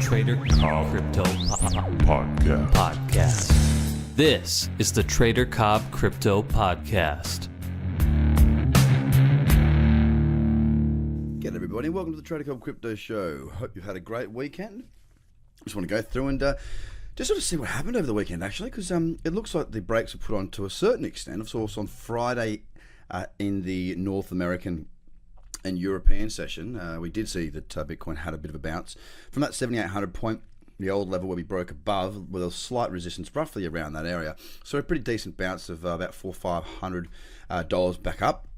Trader Cobb Crypto Podcast. This is the Trader Cobb Crypto Podcast. G'day everybody, welcome to the Trader Cobb Crypto Show. Hope you've had a great weekend. Just want to go through and just sort of see what happened over the weekend actually, because it looks like the brakes were put on to a certain extent. Of course, on Friday in the North American and European session, we did see that Bitcoin had a bit of a bounce from that 7,800 point, the old level where we broke above, with a slight resistance roughly around that area. So a pretty decent bounce of about $400-500 back up.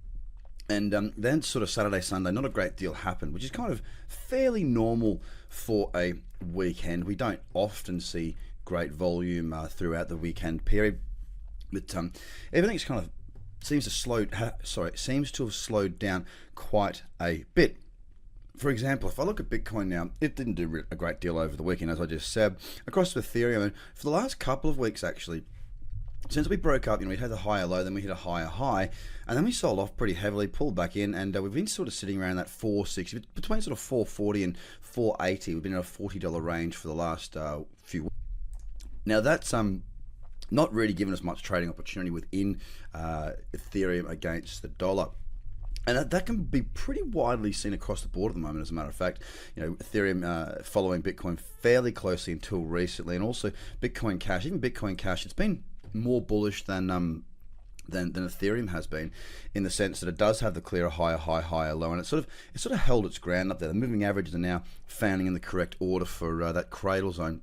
And then sort of Saturday, Sunday, not a great deal happened, which is kind of fairly normal for a weekend. We don't often see great volume throughout the weekend period, but everything's kind of seems to have slowed down quite a bit. For example, if I look at Bitcoin now, it didn't do a great deal over the weekend, as I just said. Across with Ethereum, and for the last couple of weeks actually, since we broke up, we had a higher low, then we hit a higher high, and then we sold off pretty heavily, pulled back in, and we've been sort of sitting around that 460, between sort of 440 and 480. We've been in a $40 range for the last few weeks. Now that's not really given us much trading opportunity within Ethereum against the dollar. And that can be pretty widely seen across the board at the moment, as a matter of fact. Ethereum following Bitcoin fairly closely until recently, and also Bitcoin Cash. Even Bitcoin Cash, it's been more bullish than Ethereum has been, in the sense that it does have the clear higher low, and it sort of held its ground up there. The moving averages are now fanning in the correct order for that cradle zone.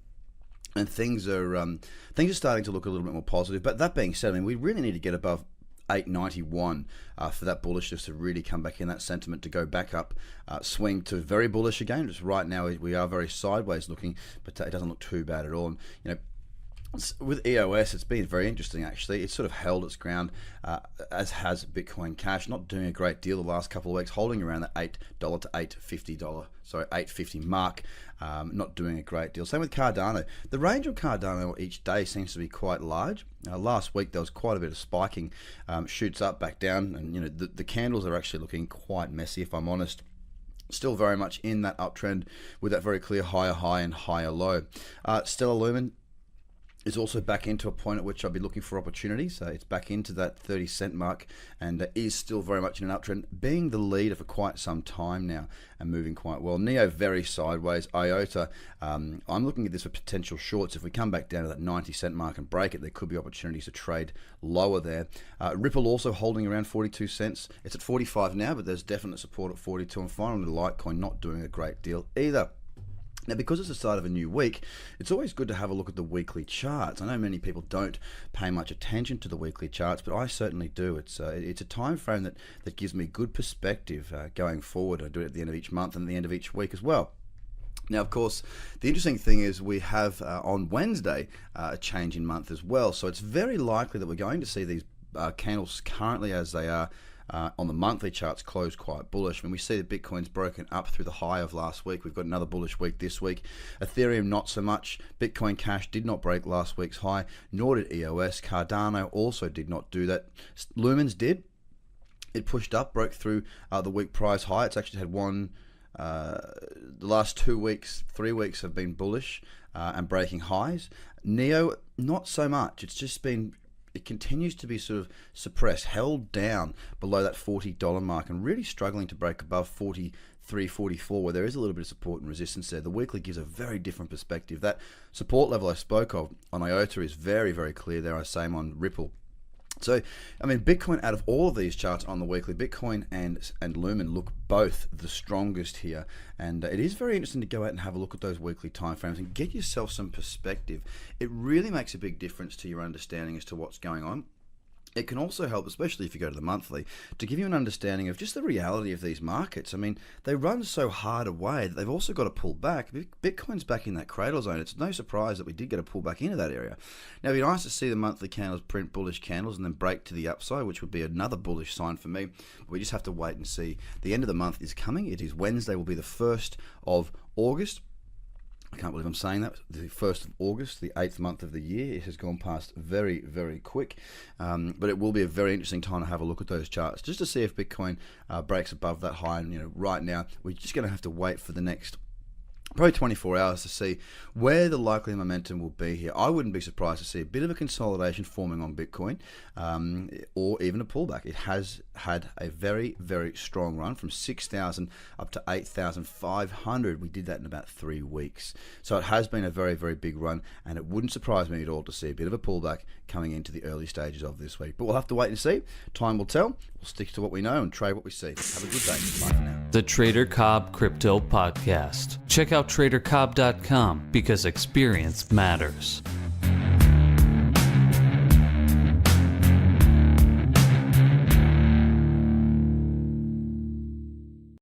And things are starting to look a little bit more positive. But that being said, we really need to get above 891 for that bullishness to really come back in, that sentiment to go back up, swing to very bullish again. Just right now we are very sideways looking, but it doesn't look too bad at all. And, with EOS, it's been very interesting actually. It's sort of held its ground, as has Bitcoin Cash, not doing a great deal the last couple of weeks, holding around the $8 to $850 mark, not doing a great deal. Same with Cardano. The range of Cardano each day seems to be quite large. Last week there was quite a bit of spiking, shoots up, back down, and the candles are actually looking quite messy, if I'm honest. Still very much in that uptrend with that very clear higher high and higher low. Stellar Lumen is also back into a point at which I'll be looking for opportunities. It's back into that 30-cent mark, and is still very much in an uptrend, being the leader for quite some time now and moving quite well. Neo very sideways. IOTA, I'm looking at this for potential shorts. If we come back down to that 90-cent mark and break it, there could be opportunities to trade lower there. Ripple also holding around 42 cents. It's at 45 now, but there's definite support at 42. And finally, Litecoin not doing a great deal either. Now, because it's the start of a new week, it's always good to have a look at the weekly charts. I know many people don't pay much attention to the weekly charts, but I certainly do. It's a time frame that gives me good perspective going forward. I do it at the end of each month and at the end of each week as well. Now, of course, the interesting thing is we have on Wednesday a change in month as well. So it's very likely that we're going to see these candles currently as they are on the monthly charts close quite bullish. When we see that Bitcoin's broken up through the high of last week, we've got another bullish week this week. Ethereum not so much. Bitcoin Cash did not break last week's high, nor did EOS. Cardano also did not do that. Lumens did. It pushed up, broke through the week price high. It's actually had the last 3 weeks have been bullish and breaking highs. Neo, not so much. It continues to be sort of suppressed, held down below that $40 mark, and really struggling to break above 43, 44, where there is a little bit of support and resistance there. The weekly gives a very different perspective. That support level I spoke of on IOTA is very, very clear there. Same on Ripple. So, Bitcoin, out of all of these charts on the weekly, Bitcoin and Lumen look both the strongest here. And it is very interesting to go out and have a look at those weekly timeframes and get yourself some perspective. It really makes a big difference to your understanding as to what's going on. It can also help, especially if you go to the monthly, to give you an understanding of just the reality of these markets. They run so hard away that they've also got to pull back. Bitcoin's back in that cradle zone. It's no surprise that we did get a pull back into that area. Now, it'd be nice to see the monthly candles print bullish candles and then break to the upside, which would be another bullish sign for me. But we just have to wait and see. The end of the month is coming. It is Wednesday, will be the 1st of August. I can't believe I'm saying that. The 1st of August, the 8th month of the year. It has gone past very, very quick. But it will be a very interesting time to have a look at those charts just to see if Bitcoin breaks above that high. And, right now, we're just going to have to wait for the next probably 24 hours to see where the likely momentum will be here. I wouldn't be surprised to see a bit of a consolidation forming on Bitcoin, or even a pullback. It has had a very, very strong run from 6,000 up to 8,500. We did that in about 3 weeks. So it has been a very, very big run, and it wouldn't surprise me at all to see a bit of a pullback coming into the early stages of this week. But we'll have to wait and see. Time will tell. We'll stick to what we know and trade what we see. Have a good day. Bye for now. The Trader Cobb Crypto Podcast. Check out TraderCobb.com because experience matters.